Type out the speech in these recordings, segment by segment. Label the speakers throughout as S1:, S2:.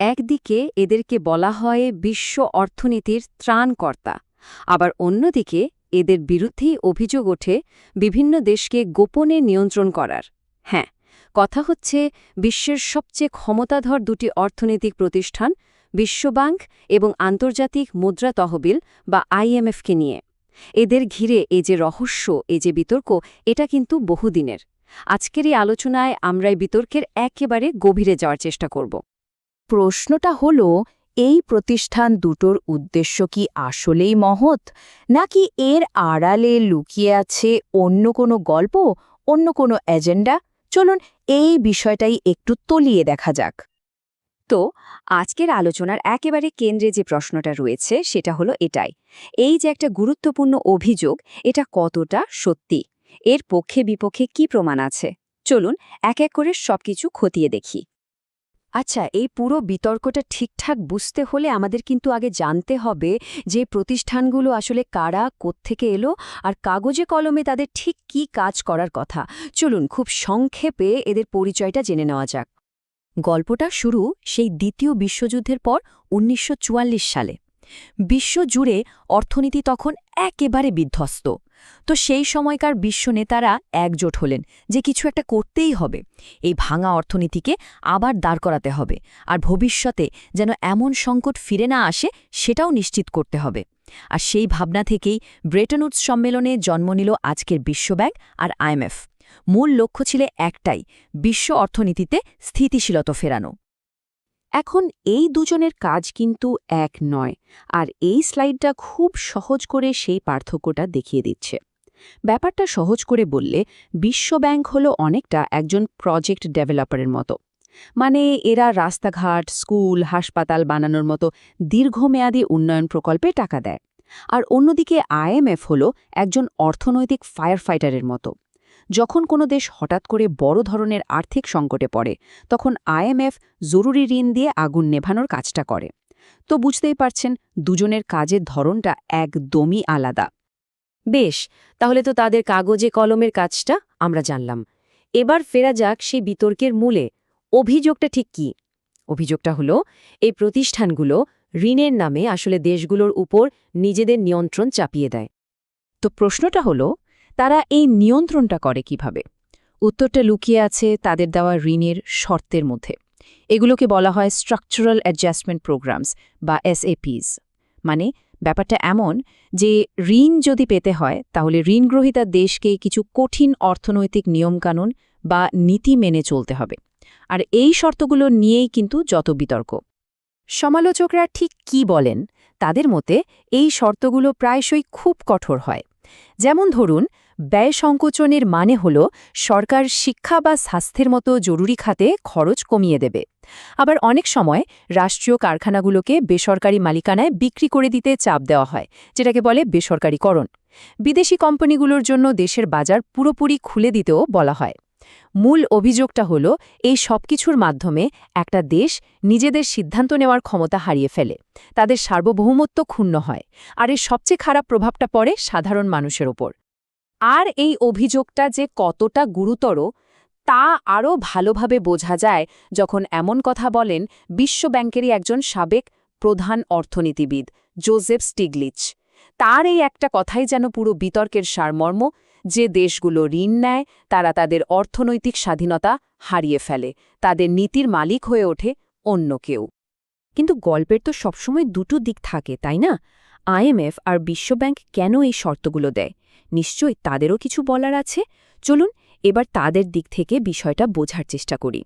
S1: একদিকে এদেরকে বলা হয় বিশ্ব অর্থনীতির ত্রাণকর্তা, আবার অন্যদিকে এদের বিরুদ্ধেই অভিযোগ ওঠে বিভিন্ন দেশকে গোপনে নিয়ন্ত্রণ করার। হ্যাঁ, কথা হচ্ছে বিশ্বের সবচেয়ে ক্ষমতাধর দুটি অর্থনৈতিক প্রতিষ্ঠান বিশ্বব্যাংক এবং আন্তর্জাতিক মুদ্রা তহবিল বা আইএমএফকে নিয়ে। এদের ঘিরে এই যে রহস্য, এই যে বিতর্ক, এটা কিন্তু বহুদিনের। আজকের এই আলোচনায় আমরা এই বিতর্কের একেবারে গভীরে যাওয়ার চেষ্টা করব।
S2: প্রশ্নটা হলো, এই প্রতিষ্ঠান দুটোর উদ্দেশ্য কি আসলেই মহৎ, নাকি এর আড়ালে লুকিয়ে আছে অন্য কোনো গল্প, অন্য কোনো এজেন্ডা? চলুন এই বিষয়টাই একটু তলিয়ে দেখা যাক।
S1: তো আজকের আলোচনার একেবারে কেন্দ্রে যে প্রশ্নটা রয়েছে সেটা হলো এটাই, এই যে একটা গুরুত্বপূর্ণ অভিযোগ, এটা কতটা সত্যি, এর পক্ষে বিপক্ষে কি প্রমাণ আছে। চলুন এক এক করে সবকিছু খতিয়ে দেখি। আচ্ছা, এই পুরো বিতর্কটা ঠিকঠাক বুঝতে হলে আমাদের কিন্তু আগে জানতে হবে যে প্রতিষ্ঠানগুলো আসলে কারা, কোত্থেকে এলো, আর কাগজে কলমে তাদের ঠিক কী কাজ করার কথা। চলুন খুব সংক্ষেপে এদের পরিচয়টা জেনে নেওয়া যাক। গল্পটা শুরু সেই দ্বিতীয় বিশ্বযুদ্ধের পর ১৯৪৪ সালে। বিশ্বজুড়ে অর্থনীতি তখন একেবারে বিধ্বস্ত। তো সেই সময়কার বিশ্ব নেতারা একজোট হলেন যে কিছু একটা করতেই হবে, এই ভাঙা অর্থনীতিকে আবার দাঁড় করাতে হবে, আর ভবিষ্যতে যেন এমন সংকট ফিরে না আসে সেটাও নিশ্চিত করতে হবে। আর সেই ভাবনা থেকেই ব্রেটন উডস সম্মেলনে জন্ম নিল আজকের বিশ্বব্যাংক আর আইএমএফ। মূল লক্ষ্য ছিল একটাই, বিশ্ব অর্থনীতিতে স্থিতিশীলতা ফেরানো। এখন এই দুজনের কাজ কিন্তু এক নয়, আর এই স্লাইডটা খুব সহজ করে সেই পার্থক্যটা দেখিয়ে দিচ্ছে। ব্যাপারটা সহজ করে বললে, বিশ্বব্যাংক হলো অনেকটা একজন প্রজেক্ট ডেভেলপারের মতো। মানে এরা রাস্তাঘাট, স্কুল, হাসপাতাল বানানোর মতো দীর্ঘমেয়াদী উন্নয়ন প্রকল্পে টাকা দেয়। আর অন্যদিকে আইএমএফ হলো একজন অর্থনৈতিক ফায়ার ফাইটারের মতো। যখন কোনো দেশ হঠাৎ করে বড় ধরনের আর্থিক সংকটে পড়ে, তখন আইএমএফ জরুরি ঋণ দিয়ে আগুন নেভানোর কাজটা করে। তো বুঝতেই পারছেন, দুজনের কাজের ধরনটা একদমই আলাদা। বেশ, তাহলে তো তাদের কাগজে কলমের কাজটা আমরা জানলাম। এবার ফেরা যাক সেই বিতর্কের মূলে। অভিযোগটা ঠিক কি? অভিযোগটা হলো, এই প্রতিষ্ঠানগুলো ঋণের নামে আসলে দেশগুলোর উপর নিজেদের নিয়ন্ত্রণ চাপিয়ে দেয়। তো প্রশ্নটা হলো, তারা এই নিয়ন্ত্রণটা করে কিভাবে? উত্তরটা লুকিয়ে আছে তাদের দেওয়া ঋণের শর্তের মধ্যে। এগুলোকে বলা হয় স্ট্রাকচারাল অ্যাডজাস্টমেন্ট প্রোগ্রামস বা এসএপিস। মানে ব্যাপারটা এমন যে ঋণ যদি পেতে হয় তাহলে ঋণগ্রহীতা দেশকে কিছু কঠিন অর্থনৈতিক নিয়মকানুন বা নীতি মেনে চলতে হবে। আর এই শর্তগুলো নিয়েই কিন্তু যত বিতর্ক। সমালোচকরা ঠিক কি বলেন? তাদের মতে এই শর্তগুলো প্রায়শই খুব কঠোর হয়। যেমন ধরুন, ব্যয় সংকোচনের মানে হল সরকার শিক্ষা বা স্বাস্থ্যের মতো জরুরি খাতে খরচ কমিয়ে দেবে। আবার অনেক সময় রাষ্ট্রীয় কারখানাগুলোকে বেসরকারি মালিকানায় বিক্রি করে দিতে চাপ দেওয়া হয়, যেটাকে বলে বেসরকারীকরণ। বিদেশি কোম্পানিগুলোর জন্য দেশের বাজার পুরোপুরি খুলে দিতেও বলা হয়। মূল অভিযোগটা হল, এই সবকিছুর মাধ্যমে একটা দেশ নিজেদের সিদ্ধান্ত নেওয়ার ক্ষমতা হারিয়ে ফেলে, তাদের সার্বভৌমত্ব ক্ষুণ্ণ হয়, আর এর সবচেয়ে খারাপ প্রভাবটা পড়ে সাধারণ মানুষের ওপর। আর এই অভিযোগটা যে কতটা গুরুতর তা আরও ভালোভাবে বোঝা যায় যখন এমন কথা বলেন বিশ্বব্যাংকেরই একজন সাবেক প্রধান অর্থনীতিবিদ জোজেফ স্টিগলিচ। তার এই একটা কথাই যেন পুরো বিতর্কের সারমর্ম, যে দেশগুলো ঋণ নেয় তারা তাদের অর্থনৈতিক স্বাধীনতা হারিয়ে ফেলে, তাদের নীতির মালিক হয়ে ওঠে অন্য কেউ। কিন্তু গল্পের তো সবসময় দুটো দিক থাকে, তাই না? আইএমএফ আর বিশ্বব্যাংক কেন এই শর্তগুলো দেয়? নিশ্চয়ই তাদেরও কিছু বলার আছে। চলুন এবার তাদের দিক থেকে বিষয়টা বোঝার চেষ্টা করি।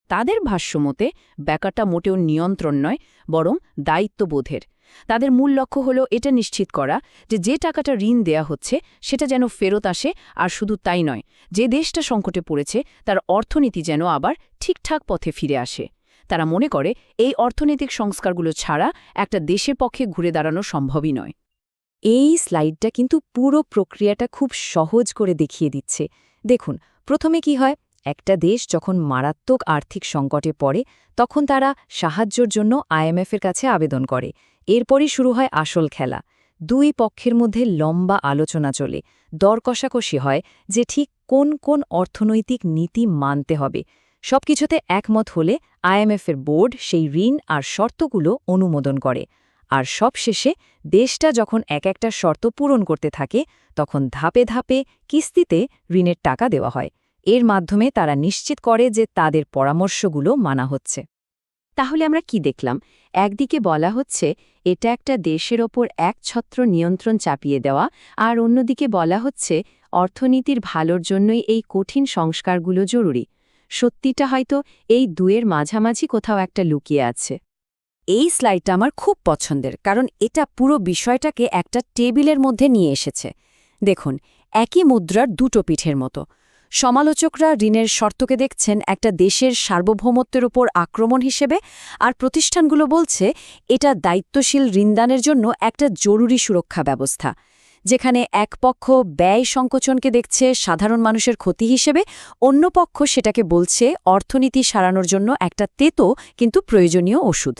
S1: তাদের ভাষ্যমতে ব্যাপারটা মোটেও নিয়ন্ত্রণ নয়, বরং দায়িত্ববোধের। তাদের মূল লক্ষ্য হল এটা নিশ্চিত করা যে যে টাকাটা ঋণ দেয়া হচ্ছে সেটা যেন ফেরত আসে, আর শুধু তাই নয়, যে দেশটা সংকটে পড়েছে তার অর্থনীতি যেন আবার ঠিকঠাক পথে ফিরে আসে। তারা মনে করে এই অর্থনৈতিক সংস্কারগুলো ছাড়া একটা দেশের পক্ষে ঘুরে দাঁড়ানো সম্ভবই নয়। এই স্লাইডটা কিন্তু পুরো প্রক্রিয়াটা খুব সহজ করে দেখিয়ে দিচ্ছে। দেখুন, প্রথমে কি হয়, একটা দেশ যখন মারাত্মক আর্থিক সংকটে পড়ে তখন তারা সাহায্যের জন্য আইএমএফের কাছে আবেদন করে। এরপরই শুরু হয় আসল খেলা। দুই পক্ষের মধ্যে লম্বা আলোচনা চলে, দর কষাকষি হয় যে ঠিক কোন কোন অর্থনৈতিক নীতি মানতে হবে।
S2: সবকিছুতে একমত হলে আইএমএফের বোর্ড সেই ঋণ আর শর্তগুলো অনুমোদন করে আর সবশেষে দেশটা যখন এক একটা শর্ত পূরণ করতে থাকে তখন ধাপে ধাপে কিস্তিতে ঋণের টাকা দেওয়া হয়। এর মাধ্যমে তারা নিশ্চিত করে যে তাদের পরামর্শগুলো মানা হচ্ছে।
S1: তাহলে আমরা কি দেখলাম? একদিকে বলা হচ্ছে এটা একটা দেশের ওপর একছত্র নিয়ন্ত্রণ চাপিয়ে দেওয়া, আর অন্যদিকে বলা হচ্ছে অর্থনীতির ভালোর জন্যই এই কঠিন সংস্কারগুলো জরুরি। সত্যিটা হয়তো এই দুয়ের মাঝামাঝি কোথাও একটা লুকিয়ে আছে।
S2: এই স্লাইডটা আমার খুব পছন্দের, কারণ এটা পুরো বিষয়টাকে একটা টেবিলের মধ্যে নিয়ে এসেছে। দেখুন, একই মুদ্রার দুটো পিঠের মতো। সমালোচকরা ঋণের শর্তকে দেখছেন একটা দেশের সার্বভৌমত্বের ওপর আক্রমণ হিসেবে, আর প্রতিষ্ঠানগুলো বলছে এটা দায়িত্বশীল ঋণদানের জন্য একটা জরুরি সুরক্ষা ব্যবস্থা। যেখানে এক পক্ষ ব্যয় সংকোচনকে দেখছে সাধারণ মানুষের ক্ষতি হিসেবে, অন্য পক্ষ সেটাকে বলছে অর্থনীতি সারানোর জন্য একটা তেতো কিন্তু প্রয়োজনীয় ওষুধ।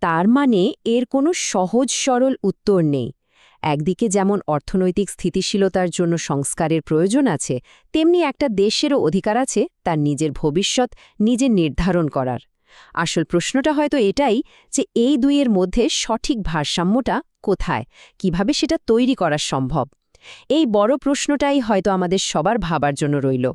S1: তার মানে এর কোনো সহজ সরল উত্তর নেই। একদিকে যেমন অর্থনৈতিক স্থিতিশীলতার জন্য সংস্কারের প্রয়োজন আছে, তেমনি একটা দেশেরও অধিকার আছে তার নিজের ভবিষ্যৎ নিজে নির্ধারণ করার। আসল প্রশ্নটা হয়তো এটাই যে এই দুইয়ের মধ্যে সঠিক ভারসাম্যটা কোথায়, কিভাবে সেটা তৈরি করা সম্ভব। এই বড় প্রশ্নটাই হয়তো আমাদের সবার ভাবার জন্য রইল।